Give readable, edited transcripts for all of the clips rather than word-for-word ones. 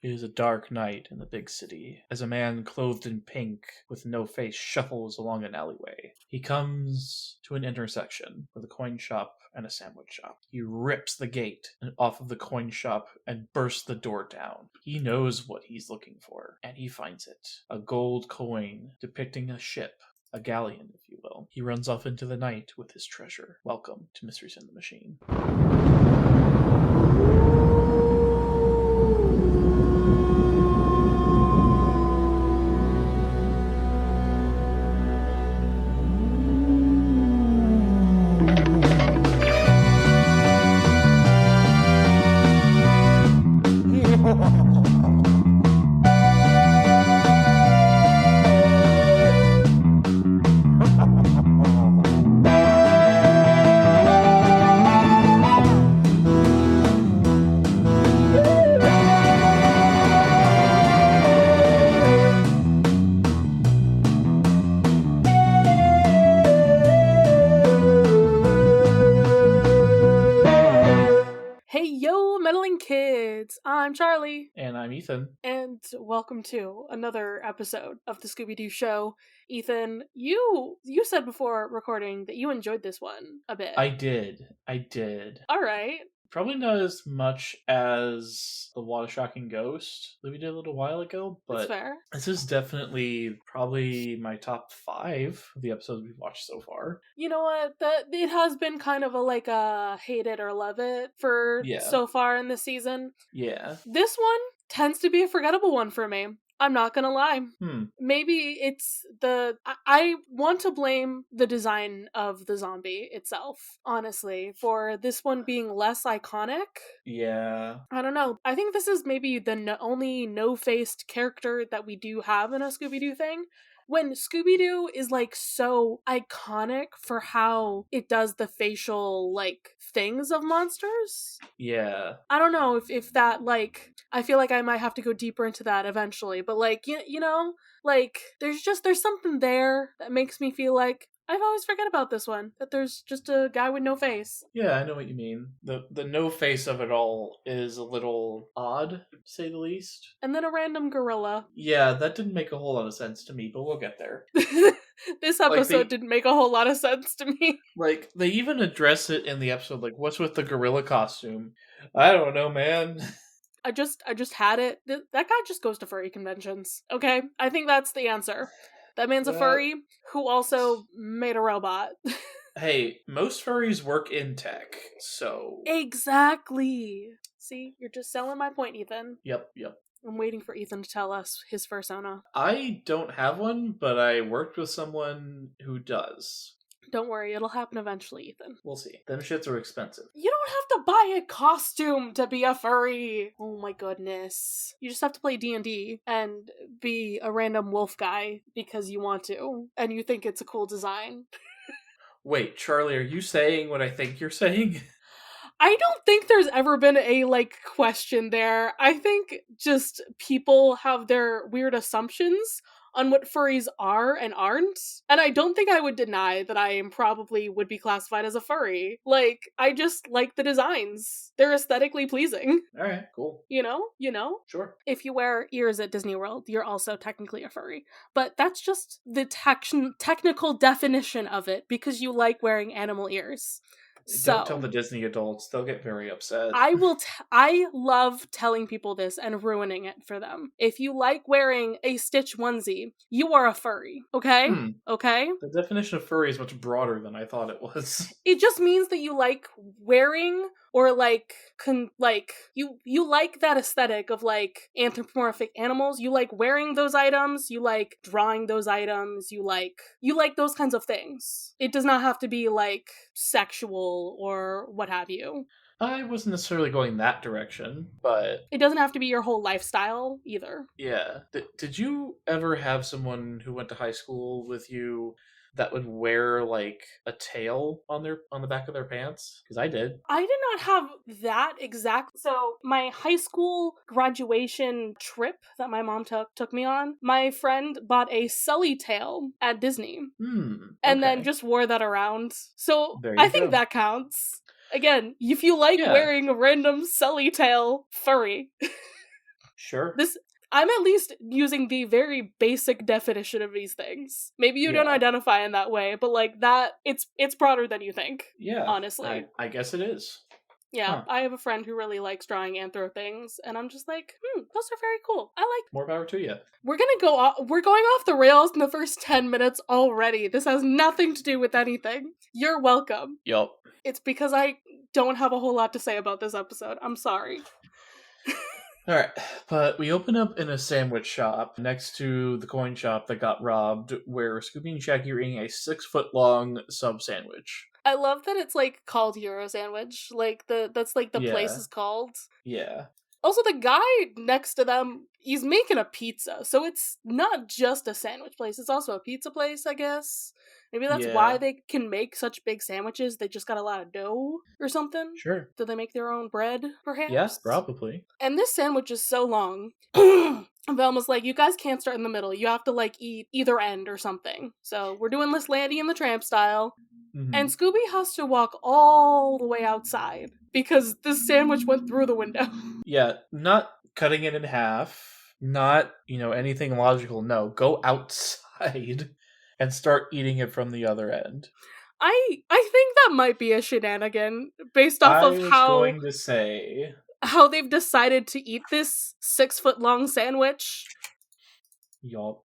It is a dark night in the big city, as a man clothed in pink with no face shuffles along an alleyway. He comes to an intersection with a coin shop and a sandwich shop. He rips the gate off of the coin shop and bursts the door down. He knows what he's looking for, and he finds it. A gold coin depicting a ship. A galleon, if you will. He runs off into the night with his treasure. Welcome to Mysteries in the Machine. Hey yo, meddling kids! I'm Charlie. And I'm Ethan. And welcome to another episode of the Scooby-Doo Show. Ethan, you said before recording that you enjoyed this one a bit. I did. Alright. Probably not as much as The Water Shocking Ghost that we did a little while ago, That's but fair. this is definitely probably my top 5 of the episodes we've watched so far. You know what? It has been kind of a hate it or love it for so far in this season. Yeah. This one tends to be a forgettable one for me. I'm not gonna lie. Maybe it's I want to blame the design of the zombie itself, honestly, for this one being less iconic. Yeah. I don't know. I think this is maybe the only no-faced character that we do have in a Scooby-Doo thing. When Scooby-Doo is so iconic for how it does the facial things of monsters. Yeah. I don't know if that I feel like I might have to go deeper into that eventually, but there's something there that makes me feel like I've always forget about this one, that there's just a guy with no face. Yeah, I know what you mean. The no face of it all is a little odd, to say the least. And then a random gorilla. Yeah, that didn't make a whole lot of sense to me, but we'll get there. This episode didn't make a whole lot of sense to me. They even address it in the episode, what's with the gorilla costume? I don't know, man. I just had it. That guy just goes to furry conventions, okay? I think that's the answer. That man's a furry who also made a robot. Hey, most furries work in tech, so... Exactly! See, you're just selling my point, Ethan. Yep. I'm waiting for Ethan to tell us his persona. I don't have one, but I worked with someone who does. Don't worry, it'll happen eventually, Ethan. We'll see. Them shits are expensive. You don't have to buy a costume to be a furry! Oh my goodness. You just have to play D&D and be a random wolf guy because you want to, and you think it's a cool design. Wait, Charlie, are you saying what I think you're saying? I don't think there's ever been a, question there. I think just people have their weird assumptions on what furries are and aren't. And I don't think I would deny that I probably would be classified as a furry. I just like the designs. They're aesthetically pleasing. Alright, cool. You know? Sure. If you wear ears at Disney World, you're also technically a furry. But that's just the technical definition of it, because you like wearing animal ears. Don't tell the Disney adults. They'll get very upset. I love telling people this and ruining it for them. If you like wearing a Stitch onesie, you are a furry. Okay? Okay? The definition of furry is much broader than I thought it was. It just means that you like wearing or you like that aesthetic of anthropomorphic animals. You like wearing those items, you like drawing those items, you like those kinds of things. It does not have to be sexual or what have you. I wasn't necessarily going that direction, but... It doesn't have to be your whole lifestyle, either. Yeah. Did you ever have someone who went to high school with you that would wear a tail on the back of their pants? Because I did. I did not have that exact. So my high school graduation trip that my mom took me on, my friend bought a Sully tail at Disney, and then just wore that around. So I think that counts. Again, if you like wearing a random Sully tail, furry. Sure. I'm at least using the very basic definition of these things. Maybe you don't Yeah. identify in that way, but like that, it's broader than you think. Yeah. Honestly. I guess it is. Yeah, Huh. I have a friend who really likes drawing anthro things, and I'm just like, those are very cool. I like. More power to you. We're going off the rails in the first 10 minutes already. This has nothing to do with anything. You're welcome. Yup. It's because I don't have a whole lot to say about this episode. I'm sorry. Alright, but we open up in a sandwich shop next to the coin shop that got robbed, where Scooby and Shaggy are eating a 6-foot-long sub sandwich. I love that it's like called Euro Sandwich. Like that's like the place is called. Yeah. Also, the guy next to them, he's making a pizza, so it's not just a sandwich place, it's also a pizza place, I guess. Maybe that's why they can make such big sandwiches. They just got a lot of dough or something. Sure. Do they make their own bread, perhaps? Yes, probably. And this sandwich is so long. Velma's like, you guys can't start in the middle. You have to, like, eat either end or something. So we're doing this Landy and the Tramp style. Mm-hmm. And Scooby has to walk all the way outside because this sandwich went through the window. Yeah, not cutting it in half, not, anything logical. No, go outside and start eating it from the other end. I think that might be a shenanigan based off of going to say how they've decided to eat this 6-foot-long sandwich. Yup.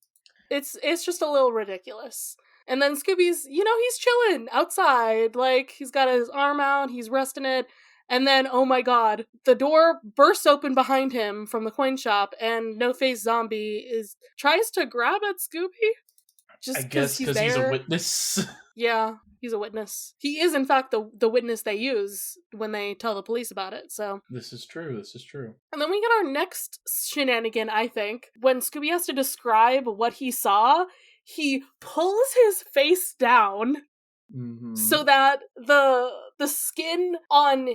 It's just a little ridiculous. And then Scooby's, he's chilling outside. Like, he's got his arm out, he's resting it. And then, oh my god, the door bursts open behind him from the coin shop, and No-Face Zombie tries to grab at Scooby. Just I guess because he's a witness. Yeah, he's a witness. He is, in fact, the witness they use when they tell the police about it, so. This is true. And then we get our next shenanigan, I think. When Scooby has to describe what he saw, he pulls his face down so that the skin on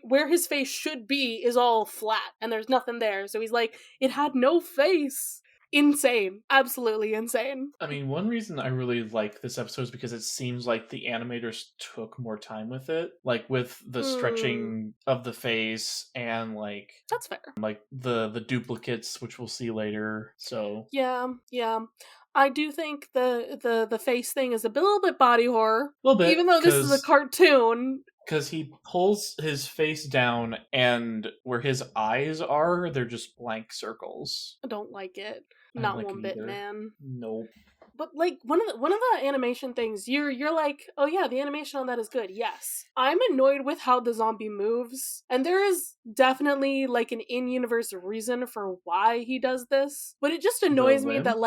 where his face should be is all flat, and there's nothing there. So he's like, it had no face. Insane. Absolutely insane. I mean, one reason I really like this episode is because it seems like the animators took more time with it. Like, with the stretching of the face and, like... That's fair. Like, the duplicates, which we'll see later, so... Yeah. I do think the face thing is a little bit body horror. A little bit. Even though this is a cartoon. Because he pulls his face down, and where his eyes are, they're just blank circles. I don't like it. Not like one bit, man. Nope. But like one of the animation things, you're like, oh yeah, the animation on that is good. Yes, I'm annoyed with how the zombie moves, and there is definitely like an in-universe reason for why he does this. But it just annoys me that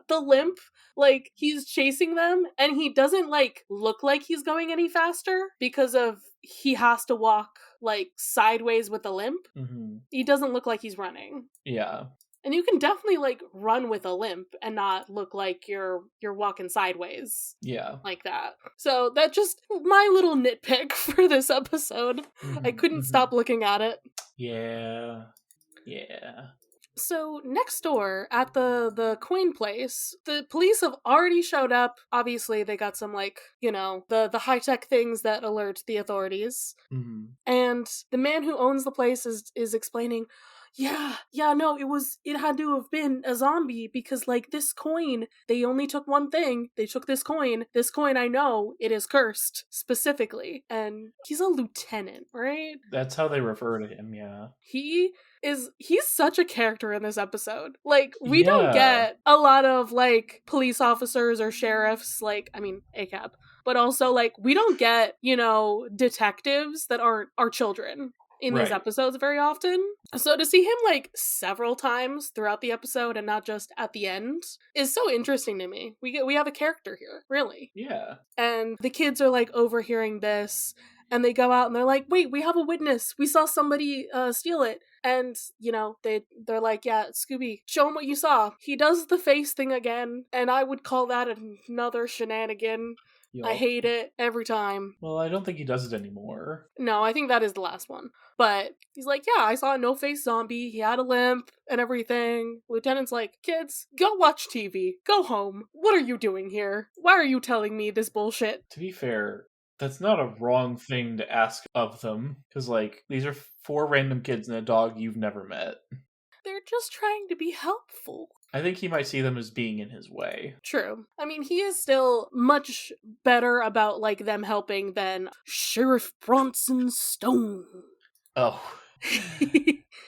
the limp. Like, he's chasing them, and he doesn't like look like he's going any faster because of he has to walk like sideways with a limp. Mm-hmm. He doesn't look like he's running. Yeah. And you can definitely, like, run with a limp and not look like you're walking sideways. Yeah. Like that. So, that's just my little nitpick for this episode. Mm-hmm, I couldn't stop looking at it. Yeah. So, next door, at the coin place, the police have already showed up. Obviously, they got some, like, the high-tech things that alert the authorities. Mm-hmm. And the man who owns the place is explaining... no, it had to have been a zombie because, like, this coin, they only took one thing. They took this coin. This coin, I know, it is cursed, specifically. And he's a lieutenant, right? That's how they refer to him, yeah. He's such a character in this episode. Like, we don't get a lot of, like, police officers or sheriffs, like, I mean, ACAB. But also, like, we don't get, detectives that aren't our children in these episodes very often. So to see him like several times throughout the episode and not just at the end is so interesting to me. We have a character here, really. Yeah. And the kids are like overhearing this, and they go out and they're like, wait, we have a witness. We saw somebody steal it. And, they're like, yeah, Scooby, show him what you saw. He does the face thing again, and I would call that another shenanigan. I hate it every time. Well, I don't think he does it anymore. No, I think that is the last one. But he's like, yeah, I saw a no-face zombie. He had a limp and everything. Lieutenant's like, kids, go watch TV. Go home. What are you doing here? Why are you telling me this bullshit? To be fair, that's not a wrong thing to ask of them. Because, like, these are 4 random kids and a dog you've never met. They're just trying to be helpful. I think he might see them as being in his way. True. I mean, he is still much better about, like, them helping than Sheriff Bronson Stone. Oh.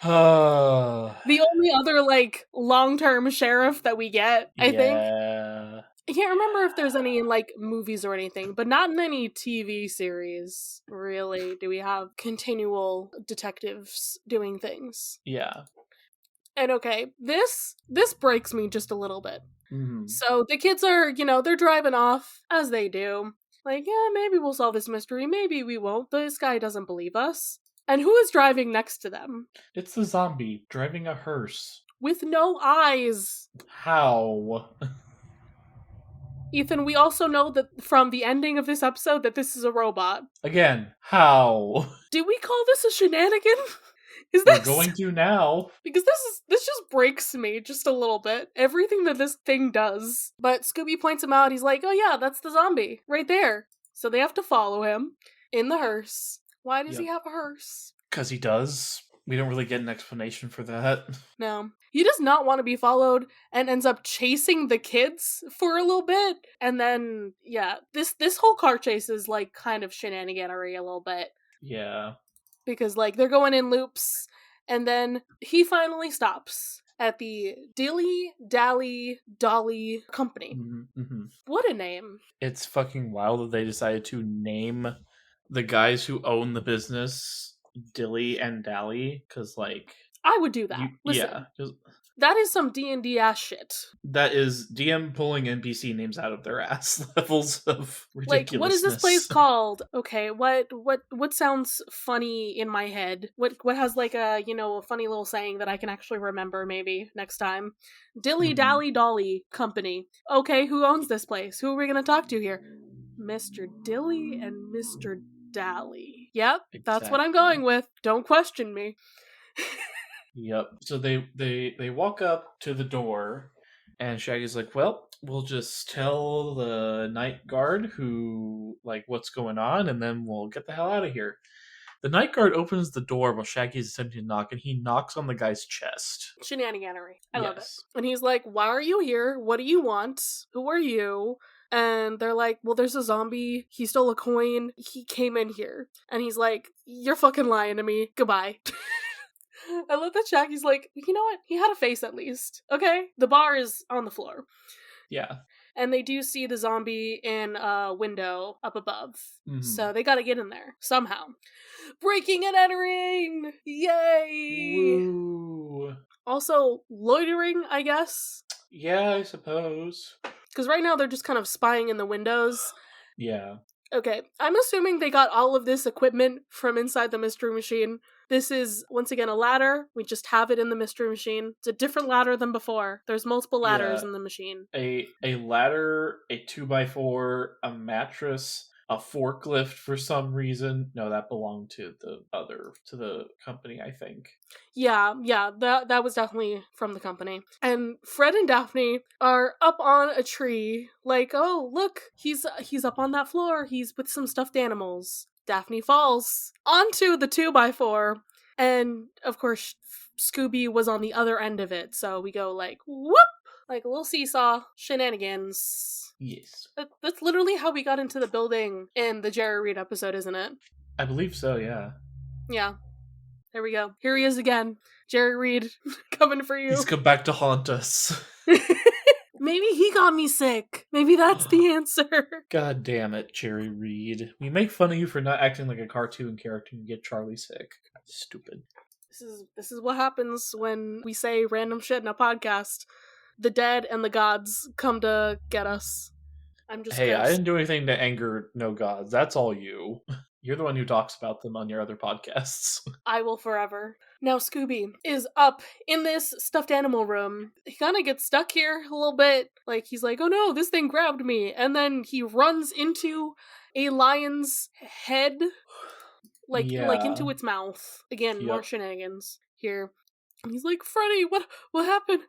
The only other, like, long-term sheriff that we get, I think. I can't remember if there's any in, like, movies or anything, but not in any TV series, really, do we have continual detectives doing things. Yeah. And okay, this breaks me just a little bit. Mm-hmm. So the kids are, they're driving off, as they do. Like, yeah, maybe we'll solve this mystery, maybe we won't. This guy doesn't believe us. And who is driving next to them? It's the zombie driving a hearse. With no eyes. How? Ethan, we also know that from the ending of this episode that this is a robot. Again, how? Do we call this a shenanigan? Is We're this going to now? Because this just breaks me just a little bit. Everything that this thing does. But Scooby points him out. He's like, oh yeah, that's the zombie. Right there. So they have to follow him in the hearse. Why does he have a hearse? Because he does. We don't really get an explanation for that. No. He does not want to be followed and ends up chasing the kids for a little bit. And then, yeah, this whole car chase is like kind of shenaniganery a little bit. Yeah. Because, like, they're going in loops, and then he finally stops at the Dilly Dally Dolly Company. Mm-hmm. What a name. It's fucking wild that they decided to name the guys who own the business Dilly and Dally, because, like... I would do that. Listen, yeah. that is some D&D ass shit. That is DM pulling NPC names out of their ass levels of ridiculousness. Like, what is this place called? Okay, what sounds funny in my head? What has like a, a funny little saying that I can actually remember maybe next time? Dilly Dally Dolly Company. Okay, who owns this place? Who are we gonna talk to here? Mr. Dilly and Mr. Dally. Yep, exactly. That's what I'm going with. Don't question me. Yep. So they walk up to the door, and Shaggy's like, well, we'll just tell the night guard what's going on, and then we'll get the hell out of here. The night guard opens the door while Shaggy's attempting to knock, and he knocks on the guy's chest. Shenaniganery. I love it. And he's like, why are you here? What do you want? Who are you? And they're like, well, there's a zombie. He stole a coin. He came in here. And he's like, you're fucking lying to me. Goodbye. I love that Shaggy's like, you know what? He had a face at least. Okay? The bar is on the floor. Yeah. And they do see the zombie in a window up above. Mm-hmm. So they gotta get in there. Somehow. Breaking and entering! Yay! Woo. Also, loitering, I guess? Yeah, I suppose. Because right now they're just kind of spying in the windows. Yeah. Okay, I'm assuming they got all of this equipment from inside the Mystery Machine. This is, once again, a ladder. We just have it in the Mystery Machine. It's a different ladder than before. There's multiple ladders in the machine. A ladder, a 2x4, a mattress, a forklift for some reason. No, that belonged to the company, I think. Yeah, that was definitely from the company. And Fred and Daphne are up on a tree, like, oh, look, he's up on that floor. He's with some stuffed animals. Daphne falls onto the 2x4, and of course, Scooby was on the other end of it, so we go like, whoop! Like a little seesaw, shenanigans. Yes. That's literally how we got into the building in the Jerry Reed episode, isn't it? I believe so, yeah. Yeah. There we go. Here he is again. Jerry Reed, coming for you. He's come back to haunt us. Maybe he got me sick. Maybe that's the answer. God damn it, Jerry Reed. We make fun of you for not acting like a cartoon character and get Charlie sick. Stupid. This is what happens when we say random shit in a podcast. The dead and the gods come to get us. I'm just Hey, I didn't do anything to anger no gods. That's all you. You're the one who talks about them on your other podcasts. I will forever. Now Scooby is up in this stuffed animal room. He kind of gets stuck here a little bit. Like, he's like, oh no, this thing grabbed me. And then he runs into a lion's head. Like into its mouth. Again, more shenanigans here. And he's like, Freddy, what happened?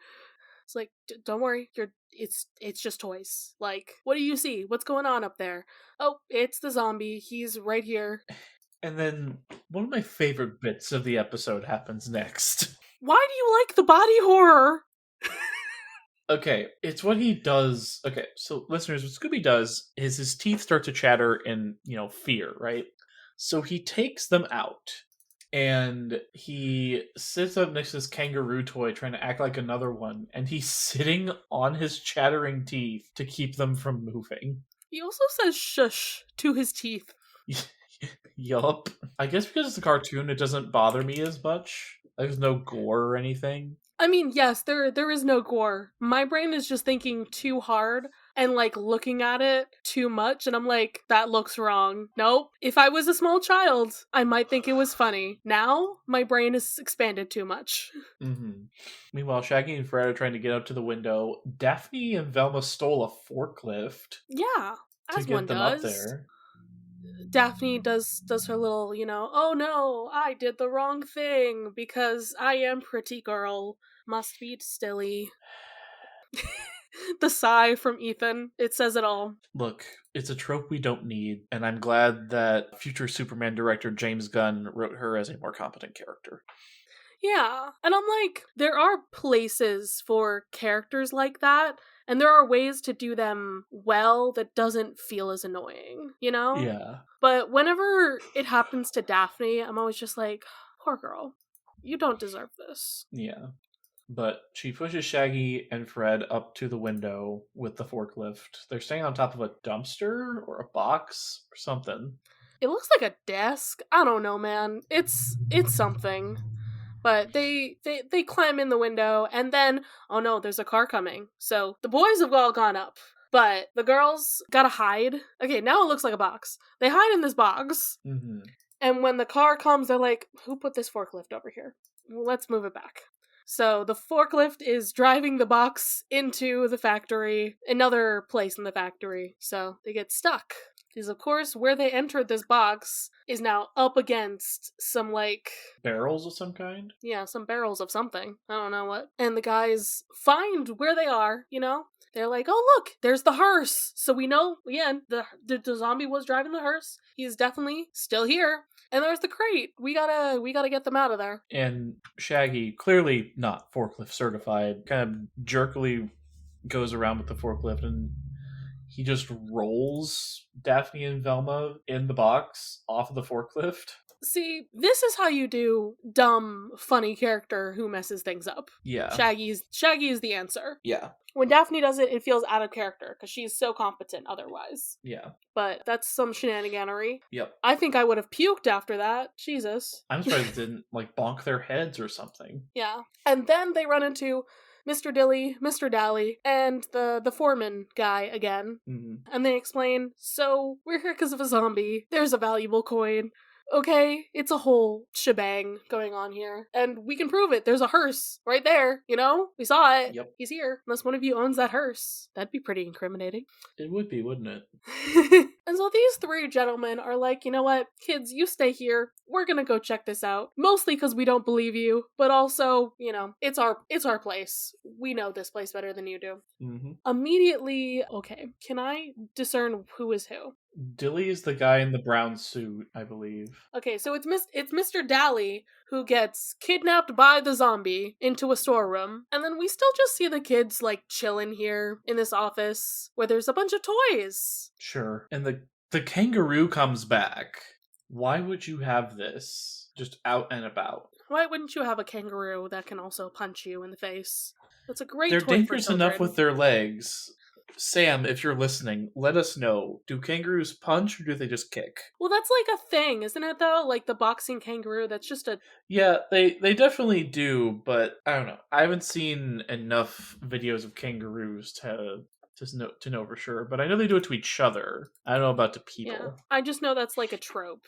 It's like, don't worry, it's just toys. Like, what do you see? What's going on up there? Oh, it's the zombie. He's right here. And then one of my favorite bits of the episode happens next. Why do you like the body horror? Okay, it's what he does. Okay, so listeners, what Scooby does is his teeth start to chatter in, fear, right? So he takes them out and he sits up next to this kangaroo toy trying to act like another one, and he's sitting on his chattering teeth to keep them from moving. He also says shush to his teeth. Yup. I guess because it's a cartoon, it doesn't bother me as much. There's no gore or anything. I mean, yes, there is no gore. My brain is just thinking too hard and like looking at it too much, and I'm like, that looks wrong. Nope. If I was a small child, I might think it was funny. Now, my brain is expanded too much. Mm-hmm. Meanwhile, Shaggy and Fred are trying to get up to the window. Daphne and Velma stole a forklift. Yeah, to as get one them does. up there. Daphne does her little, oh no, I did the wrong thing because I am pretty girl. Must be stilly. The sigh from Ethan, it says it all. Look, it's a trope we don't need, and I'm glad that future Superman director James Gunn wrote her as a more competent character. Yeah, and I'm like, there are places for characters like that, and there are ways to do them well that doesn't feel as annoying, Yeah. But whenever it happens to Daphne, I'm always just like, poor girl, you don't deserve this. Yeah. But she pushes Shaggy and Fred up to the window with the forklift. They're staying on top of a dumpster or a box or something. It looks like a desk. I don't know, man. It's something. But they climb in the window, and then, oh no, there's a car coming. So the boys have all gone up, but the girls gotta hide. Okay, now it looks like a box. They hide in this box, and when the car comes, they're like, who put this forklift over here? Well, let's move it back. So the forklift is driving the box into the factory, another place in the factory, so they get stuck. Because, of course, where they entered this box is now up against some, barrels of some kind? Yeah, some barrels of something. I don't know what. And the guys find where they are, They're like, oh, look, there's the hearse. So we know, again, the zombie was driving the hearse. He's definitely still here. And there's the crate. We gotta get them out of there. And Shaggy, clearly not forklift certified, kind of jerkily goes around with the forklift, and he just rolls Daphne and Velma in the box off of the forklift. See, this is how you do dumb, funny character who messes things up. Yeah. Shaggy is the answer. Yeah. When Daphne does it, it feels out of character, because she's so competent otherwise. Yeah. But that's some shenaniganery. Yep. I think I would have puked after that. Jesus. I'm surprised it didn't, bonk their heads or something. Yeah. And then they run into Mr. Dilly, Mr. Dally, and the foreman guy again. Mm-hmm. And they explain, so, we're here because of a zombie. There's a valuable coin. Okay, it's a whole shebang going on here. And we can prove it. There's a hearse right there, We saw it. Yep. He's here. Unless one of you owns that hearse. That'd be pretty incriminating. It would be, wouldn't it? And so these three gentlemen are like, you know what? Kids, you stay here. We're gonna go check this out. Mostly because we don't believe you, but also, it's our place. We know this place better than you do. Mm-hmm. Immediately, okay, can I discern who is who? Dilly is the guy in the brown suit, I believe. Okay, so it's Mr. Dally who gets kidnapped by the zombie into a storeroom, and then we still just see the kids chilling here in this office where there's a bunch of toys. Sure. And the kangaroo comes back. Why would you have this just out and about? Why wouldn't you have a kangaroo that can also punch you in the face? That's a great They're toy dangerous for children. enough with their legs. Sam, if you're listening, let us know. Do kangaroos punch or do they just kick? Well, that's a thing, isn't it, though? The boxing kangaroo, that's just a... Yeah, they definitely do, but I don't know. I haven't seen enough videos of kangaroos to know for sure, but I know they do it to each other. I don't know about to people. Yeah, I just know that's a trope.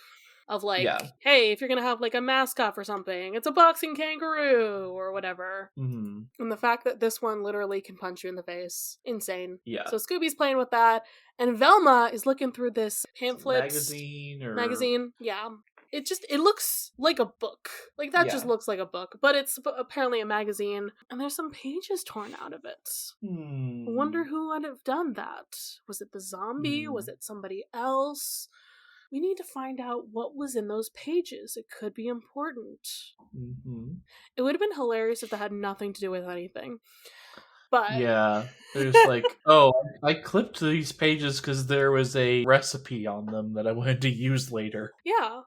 Of Yeah. Hey, if you're gonna have a mascot for something, it's a boxing kangaroo or whatever. Mm-hmm. And the fact that this one literally can punch you in the face, insane. Yeah. So Scooby's playing with that, and Velma is looking through this pamphlet magazine. Yeah. It looks like a book. That just looks like a book, but it's apparently a magazine, and there's some pages torn out of it. I wonder who would have done that. Was it the zombie? Was it somebody else? We need to find out what was in those pages. It could be important. Mm-hmm. It would have been hilarious if that had nothing to do with anything. But yeah, there's like, oh, I clipped these pages because there was a recipe on them that I wanted to use later. Yeah,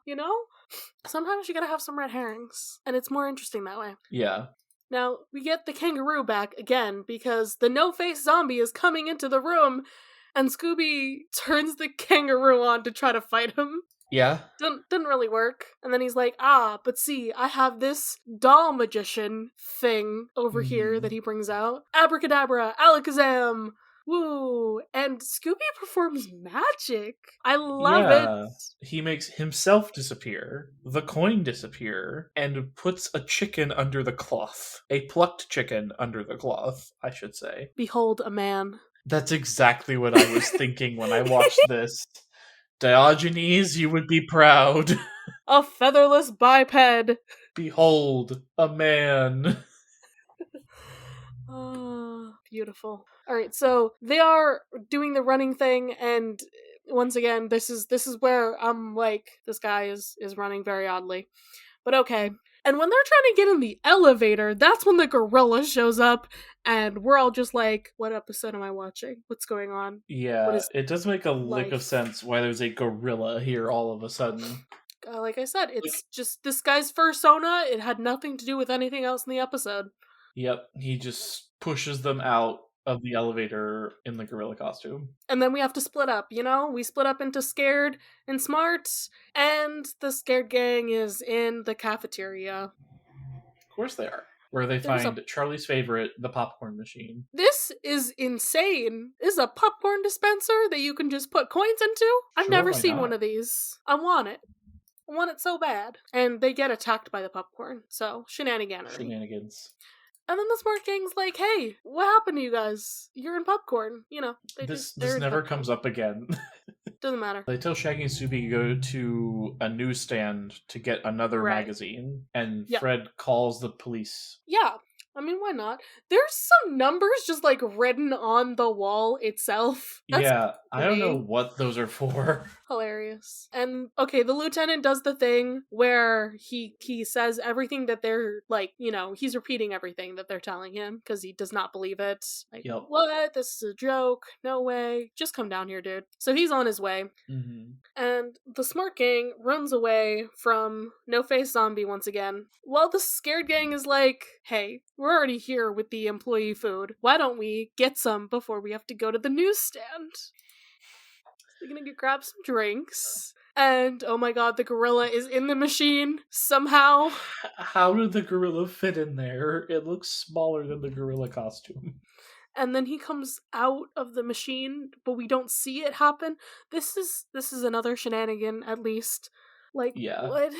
sometimes you gotta have some red herrings, and it's more interesting that way. Yeah. Now, we get the kangaroo back again because the no-face zombie is coming into the room, and Scooby turns the kangaroo on to try to fight him. Yeah. Didn't really work. And then he's like, but see, I have this doll magician thing over here that he brings out. Abracadabra, alakazam, woo! And Scooby performs magic. I love it. He makes himself disappear, the coin disappear, and puts a chicken under the cloth. A plucked chicken under the cloth, I should say. Behold a man. That's exactly what I was thinking when I watched this. Diogenes, you would be proud. A featherless biped. Behold, a man. Oh, beautiful. Alright, so they are doing the running thing, and once again, this is where I'm like, this guy is running very oddly. But okay. And when they're trying to get in the elevator, that's when the gorilla shows up, and we're all just like, what episode am I watching? What's going on? Yeah, it does make a lick of sense why there's a gorilla here all of a sudden. Like I said, it's just this guy's persona. It had nothing to do with anything else in the episode. Yep, he just pushes them out of the elevator in the gorilla costume. And then we have to split up, We split up into scared and smart, and the scared gang is in the cafeteria. Of course they are. Where they find Charlie's favorite, the popcorn machine. This is insane. This is a popcorn dispenser that you can just put coins into? I've never seen one of these. I want it. I want it so bad. And they get attacked by the popcorn, so shenanigans. And then the smart gang's like, hey, what happened to you guys? You're in popcorn. This never comes up again. Doesn't matter. They tell Shaggy and Scooby go to a newsstand to get another magazine, and Fred calls the police. Yeah. I mean, why not? There's some numbers just like written on the wall itself. That's I don't know what those are for. Hilarious. And okay, the lieutenant does the thing where he says everything that they're like, he's repeating everything that they're telling him because he does not believe it. Like, what? This is a joke. No way. Just come down here, dude. So he's on his way. Mm-hmm. And the smart gang runs away from No-Face Zombie once again. While the scared gang is like, hey, we're already here with the employee food. Why don't we get some before we have to go to the newsstand? They're gonna grab some drinks. And, oh my god, the gorilla is in the machine somehow. How did the gorilla fit in there? It looks smaller than the gorilla costume. And then he comes out of the machine, but we don't see it happen. This is another shenanigan, at least. Like, what?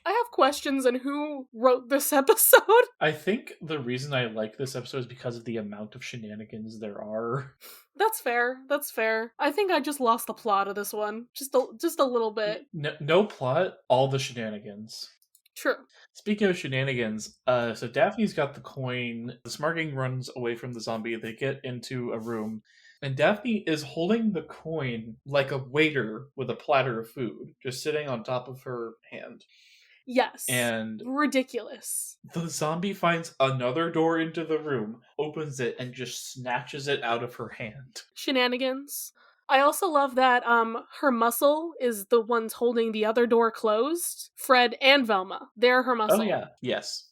I have questions on who wrote this episode. I think the reason I like this episode is because of the amount of shenanigans there are. That's fair. I think I just lost the plot of this one. Just a little bit. No plot, all the shenanigans. True. Speaking of shenanigans, so Daphne's got the coin. The smart gang runs away from the zombie. They get into a room. And Daphne is holding the coin like a waiter with a platter of food, just sitting on top of her hand. Yes. And ridiculous. The zombie finds another door into the room, opens it, and just snatches it out of her hand. Shenanigans. I also love that her muscle is the ones holding the other door closed. Fred and Velma. They're her muscle. Oh yeah. Yes.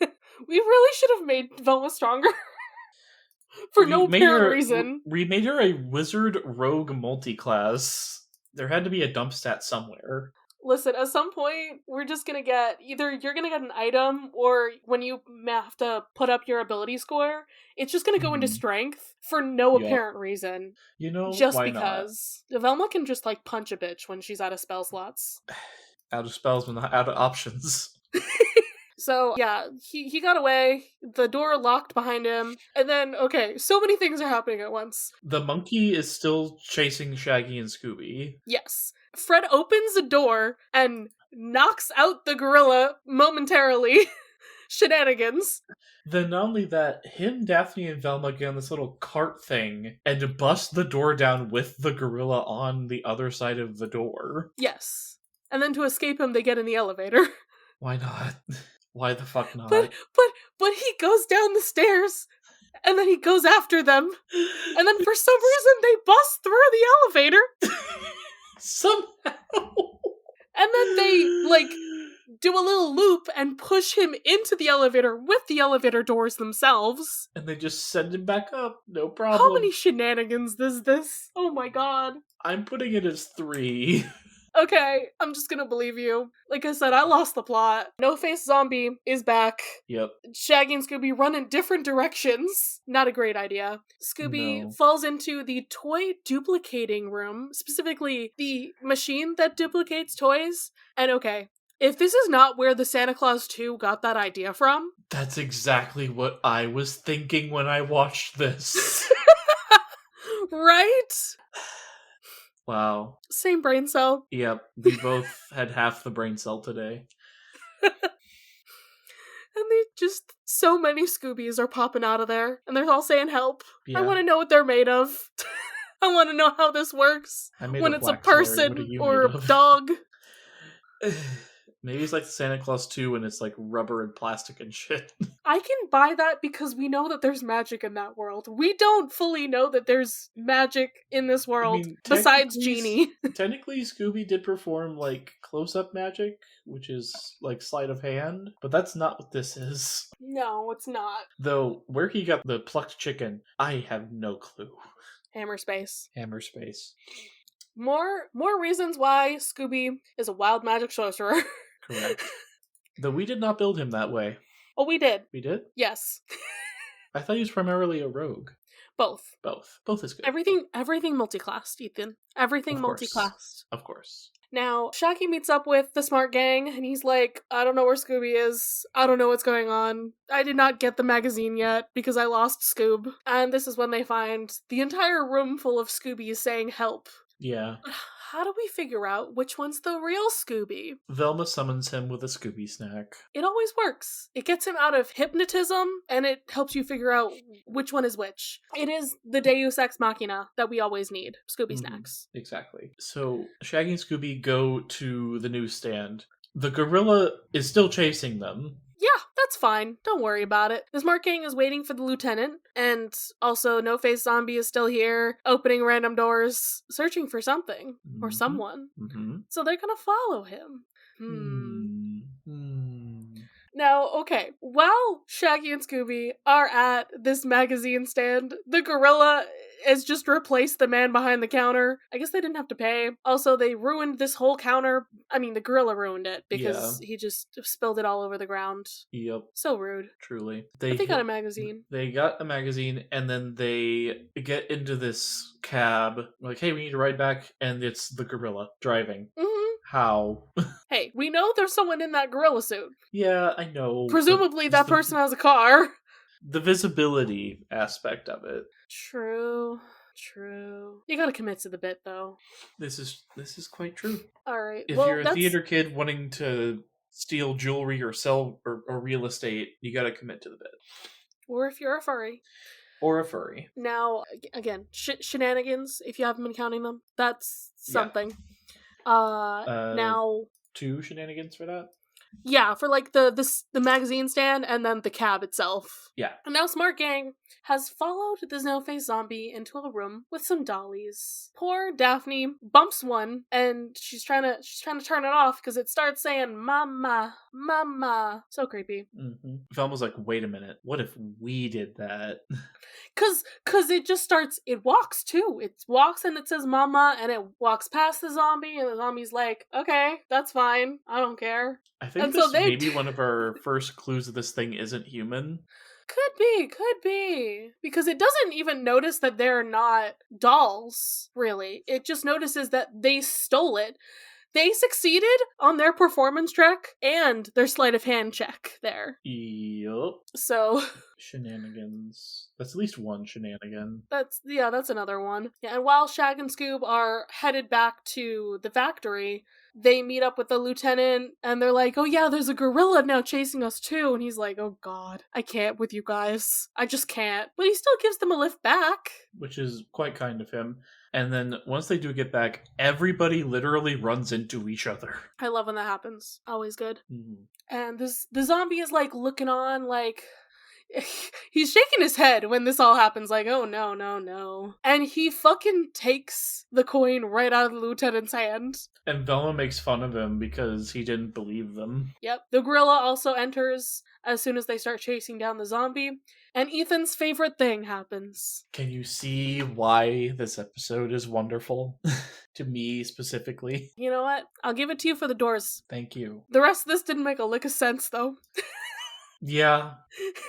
We really should have made Velma stronger. For no apparent reason. We made her a wizard rogue multi-class. There had to be a dump stat somewhere. Listen, at some point, we're just gonna get, either you're gonna get an item, or when you have to put up your ability score, it's just gonna go into strength for no apparent reason. Just why because. Not? Velma can just, punch a bitch when she's out of spell slots. Out of spells, but not out of options. So, yeah, he got away, the door locked behind him, and then, okay, so many things are happening at once. The monkey is still chasing Shaggy and Scooby. Yes. Fred opens the door and knocks out the gorilla momentarily. Shenanigans. Then not only that, him, Daphne, and Velma get on this little cart thing and bust the door down with the gorilla on the other side of the door. Yes. And then to escape him, they get in the elevator. Why not? Why the fuck not? But he goes down the stairs, and then he goes after them, and then for some reason they bust through the elevator. Somehow. And then they, like, do a little loop and push him into the elevator with the elevator doors themselves. And they just send him back up. No problem. How many shenanigans is this? Oh my god. I'm putting it as 3. Okay, I'm just gonna believe you. Like I said, I lost the plot. No-Face Zombie is back. Yep. Shaggy and Scooby run in different directions. Not a great idea. Scooby falls into the toy duplicating room, specifically the machine that duplicates toys. And okay, if this is not where the Santa Claus 2 got that idea from... That's exactly what I was thinking when I watched this. Right? Wow. Same brain cell. Yep, we both had half the brain cell today. And they just... So many Scoobies are popping out of there, and they're all saying help. Yeah. I want to know what they're made of. I want to know how this works. When it's a person or a dog. Maybe it's like Santa Claus 2 and it's like rubber and plastic and shit. I can buy that because we know that there's magic in that world. We don't fully know that there's magic in this world besides Genie. Technically, Scooby did perform like close-up magic, which is like sleight of hand, but that's not what this is. No, it's not. Though, where he got the plucked chicken, I have no clue. Hammer space. More reasons why Scooby is a wild magic sorcerer. Correct. Though we did not build him that way. Oh, we did. We did? Yes. I thought he was primarily a rogue. Both is good. Everything multi-classed, Ethan. Everything multi-classed. Of course. Now, Shaggy meets up with the Smart Gang, and he's like, I don't know where Scooby is. I don't know what's going on. I did not get the magazine yet because I lost Scoob. And this is when they find the entire room full of Scoobies saying help. Yeah. But how do we figure out which one's the real Scooby? Velma summons him with a Scooby snack. It always works. It gets him out of hypnotism, and it helps you figure out which one is which. It is the Deus Ex Machina that we always need. Scooby snacks. Exactly. So, Shaggy and Scooby go to the newsstand. The gorilla is still chasing them. Yeah, that's fine. Don't worry about it. The Smart Gang is waiting for the lieutenant, and also No-Face Zombie is still here, opening random doors, searching for something, or someone. So they're gonna follow him. Now, okay, while Shaggy and Scooby are at this magazine stand, the gorilla has just replaced the man behind the counter. I guess they didn't have to pay. Also, they ruined this whole counter. I mean, the gorilla ruined it because he just spilled it all over the ground. Yep. So rude. Truly. But they got a magazine. They got a magazine, and then they get into this cab. Like, hey, we need to ride back, and it's the gorilla driving. How? Hey, we know there's someone in that gorilla suit. Yeah, I know. Presumably that person has a car. The visibility aspect of it. True. You gotta commit to the bit, though. This is quite true. Alright. If you're a theater kid wanting to steal jewelry or sell or real estate, you gotta commit to the bit. Or if you're a furry. Now, again, shenanigans, if you haven't been counting them, that's something. Now 2 shenanigans for that? Yeah, for like the magazine stand and then the cab itself. Yeah. And now Smart Gang has followed the No-Face Zombie into a room with some dollies. Poor Daphne bumps one, and she's trying to turn it off because it starts saying "Mama, Mama." So creepy. Velma's like, "Wait a minute, what if we did that?" Cause it just starts. It walks too. It walks and it says "Mama," and it walks past the zombie, and the zombie's like, "Okay, that's fine. I don't care." I think this may be one of our first clues that this thing isn't human. Could be. Because it doesn't even notice that they're not dolls, really. It just notices that they stole it. they succeeded on their performance check and their sleight of hand check there. Yup. So Shenanigans. That's at least one shenanigan. that's another one. Yeah, and while Shag and Scoob are headed back to the factory, they meet up with the lieutenant and they're like, oh yeah, there's a gorilla now chasing us too. And he's like, oh god, I can't with you guys. I just can't. But he still gives them a lift back. Which is quite kind of him. And then once they do get back, everybody literally runs into each other. I love when that happens. Always good. Mm-hmm. And the zombie is like looking on like... He's shaking his head when this all happens, like, oh no, no, no. And he fucking takes the coin right out of the lieutenant's hand. And Velma makes fun of him because he didn't believe them. Yep. The gorilla also enters as soon as they start chasing down the zombie. And Ethan's favorite thing happens. Can you see why this episode is wonderful? To me, specifically. You know what? I'll give it to you for the doors. Thank you. The rest of this didn't make a lick of sense, though. Yeah.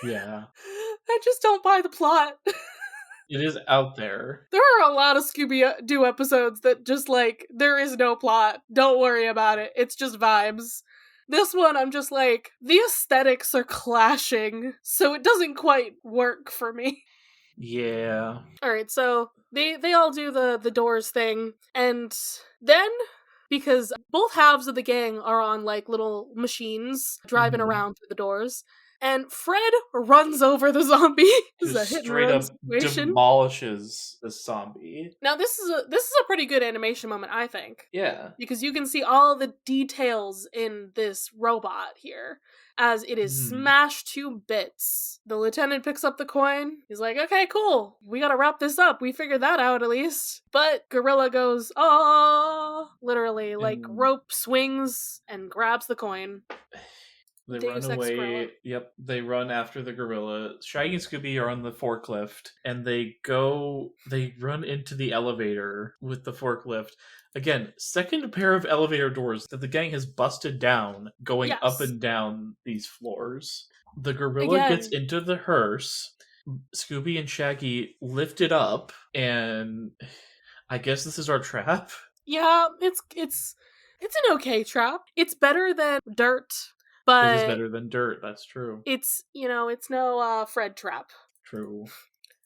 I just don't buy the plot. It is out there. There are a lot of Scooby-Doo episodes that just like, there is no plot. Don't worry about it. It's just vibes. This one, I'm just like, the aesthetics are clashing, so it doesn't quite work for me. Yeah. Alright, so they all do the doors thing, and then... because both halves of the gang are on, like, little machines driving around through the doors. And Fred runs over the zombie. This is a hit and run situation. Demolishes the zombie. Now, this is a pretty good animation moment, I think. Yeah. Because you can see all the details in this robot here. As it is smashed to bits. The lieutenant picks up the coin. He's like, okay, cool. We gotta wrap this up. We figured that out, at least. But Gorilla goes, oh, literally, like, rope swings and grabs the coin. They run away. Yep, they run after the gorilla. Shaggy and Scooby are on the forklift, and they run into the elevator with the forklift. Again, second pair of elevator doors that the gang has busted down, going up and down these floors. The gorilla gets into the hearse. Scooby and Shaggy lift it up, and I guess this is our trap. Yeah, it's an okay trap. It's better than dirt. But it is better than dirt, that's true. It's, it's no Fred trap. True.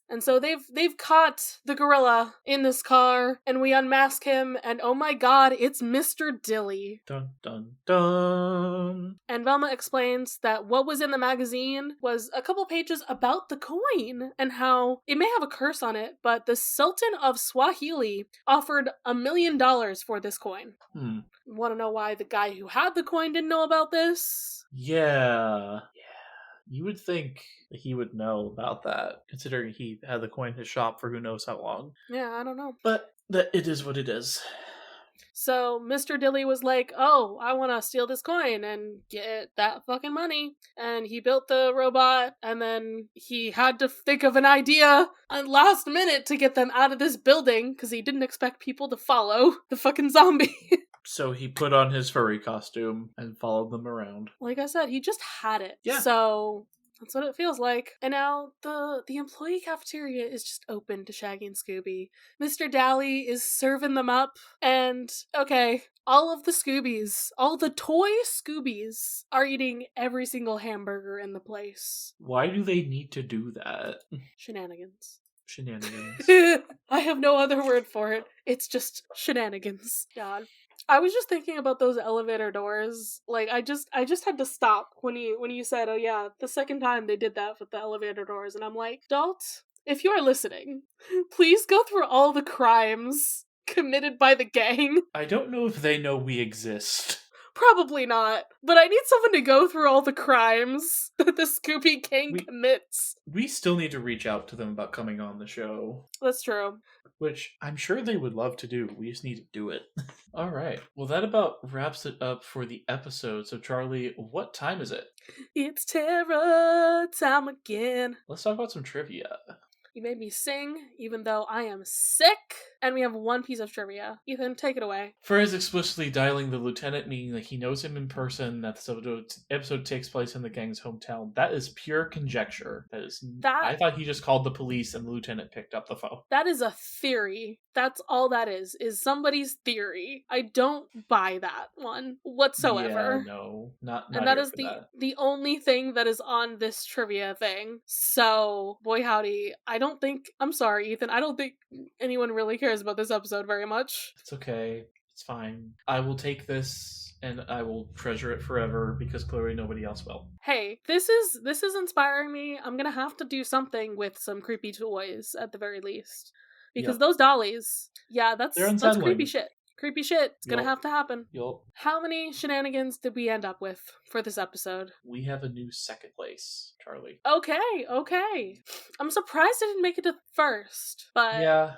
And so they've caught the gorilla in this car, and we unmask him, and oh my god, it's Mr. Dilly. Dun dun dun. And Velma explains that what was in the magazine was a couple pages about the coin, and how it may have a curse on it, but the Sultan of Swahili offered $1 million for this coin. Want to know why the guy who had the coin didn't know about this? Yeah. You would think that he would know about that, considering he had the coin in his shop for who knows how long. Yeah, I don't know. But it is what it is. So Mr. Dilly was like, oh, I want to steal this coin and get that fucking money. And he built the robot, and then he had to think of an idea at last minute to get them out of this building, because he didn't expect people to follow the fucking zombie. So he put on his furry costume and followed them around. Like I said, he just had it. Yeah. So that's what it feels like. And now the employee cafeteria is just open to Shaggy and Scooby. Mr. Dally is serving them up. And, okay, all of the Scoobies, all the toy Scoobies are eating every single hamburger in the place. Why do they need to do that? Shenanigans. I have no other word for it. It's just shenanigans. God. I was just thinking about those elevator doors. Like, I just had to stop when you said, oh yeah, the second time they did that with the elevator doors, and I'm like, Dalt, if you are listening, please go through all the crimes committed by the gang. I don't know if they know we exist. Probably not, but I need someone to go through all the crimes that the Scooby gang commits. We still need to reach out to them about coming on the show. That's true. Which I'm sure they would love to do. We just need to do it. All right. Well, that about wraps it up for the episode. So, Charlie, what time is it? It's terror time again. Let's talk about some trivia. You made me sing, even though I am sick. And we have one piece of trivia. Ethan, take it away. Fred explicitly dialing the lieutenant, meaning that he knows him in person, that the episode takes place in the gang's hometown. That is pure conjecture. I thought he just called the police and the lieutenant picked up the phone. That is a theory. That's all that is somebody's theory. I don't buy that one whatsoever. Yeah, no, not And that here is for the that. the only thing that is on this trivia thing. So, boy howdy, I'm sorry, Ethan, I don't think anyone really cares about this episode very much. It's okay. It's fine. I will take this and I will treasure it forever because clearly nobody else will. Hey, this is inspiring me. I'm gonna have to do something with some creepy toys at the very least. Because Yep. those dollies, yeah, that's creepy unsettling. shit. Creepy shit. It's gonna Yup. have to happen. Yup. How many shenanigans did we end up with for this episode? We have a new second place, Charlie. Okay. I'm surprised I didn't make it to first, but Yeah.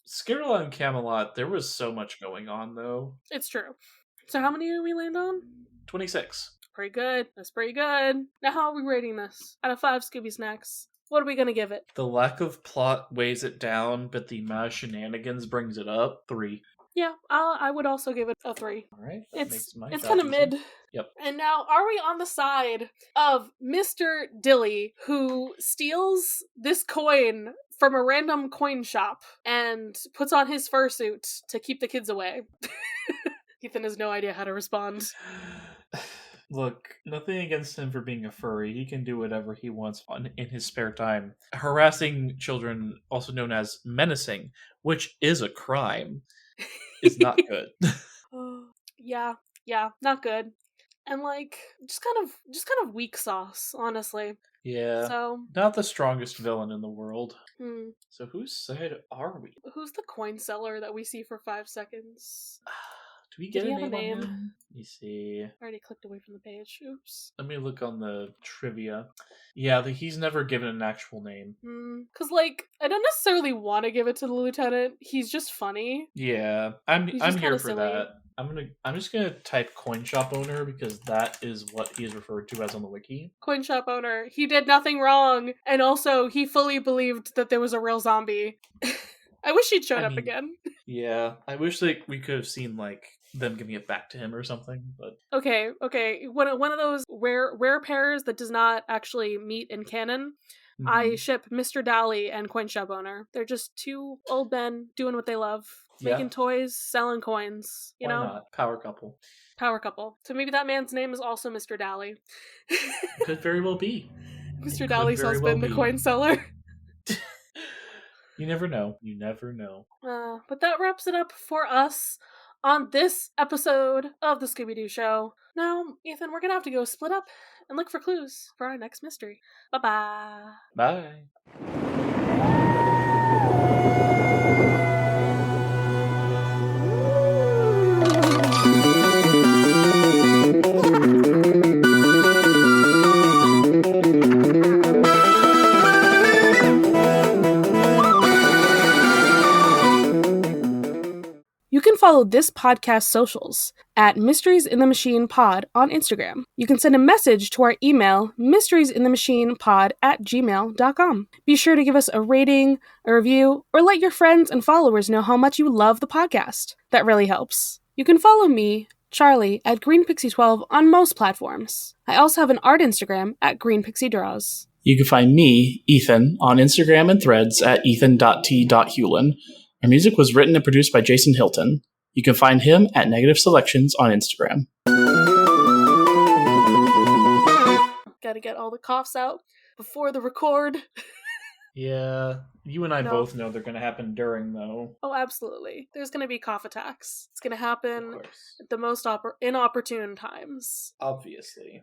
Scarlet and Camelot, there was so much going on, though. it's true. So how many did we land on? 26. Pretty good. That's pretty good. Now how are we rating this? Out of 5 Scooby Snacks. What are we gonna give it? The lack of plot weighs it down, but the amount of shenanigans brings it up. 3. Yeah, I would also give it a 3. All right. It's job kind of easy. mid. Yep. And now, are we on the side of Mr. Dilly, who steals this coin from a random coin shop and puts on his fursuit to keep the kids away? Ethan has no idea how to respond. Look, nothing against him for being a furry. He can do whatever he wants in his spare time. Harassing children, also known as menacing, which is a crime, is not good. Yeah, not good. And like just kind of weak sauce, honestly. Yeah. So not the strongest villain in the world. hmm. So whose side are we? Who's the coin seller that we see for 5 seconds? Do we get Did he a have a name on name? him? Let me see. I already clicked away from the page. Oops. Let me look on the trivia. Yeah, he's never given an actual name. Cause like I don't necessarily want to give it to the lieutenant. He's just funny. Yeah, I'm He's I'm just here kinda for silly. that. I'm just gonna type coin shop owner because that is what he is referred to as on the wiki. Coin shop owner. He did nothing wrong, and also he fully believed that there was a real zombie. I wish he'd showed up again. Yeah, I wish we could have seen like them giving it back to him or something, but Okay. One of those rare pairs that does not actually meet in canon. I ship Mr. Dally and Coin Shop Owner. They're just two old men doing what they love. Making toys, selling coins. You why know? not? Power couple. Power couple. So maybe that man's name is also Mr. Dally. Could very well be. Mr. Dally's husband, the coin seller. You never know. You never know. But that wraps it up for us on this episode of the Scooby-Doo Show. Now, Ethan, we're gonna have to go split up and look for clues for our next mystery. Bye-bye. Bye. You can follow this podcast's socials at Mysteries in the Machine Pod on Instagram. You can send a message to our email, mysteriesinthemachinepod@gmail.com. Be sure to give us a rating, a review, or let your friends and followers know how much you love the podcast. That really helps. You can follow me, Charlie, at GreenPixie12 on most platforms. I also have an art Instagram at GreenPixieDraws. You can find me, Ethan, on Instagram and Threads at ethan.t.hewlin. Our music was written and produced by Jason Hilton. You can find him at Negative Selections on Instagram. Gotta get all the coughs out before the record. Yeah, you and I both know they're going to happen during, though. Oh, absolutely. There's going to be cough attacks. It's going to happen Of course. at the most inopportune times. Obviously.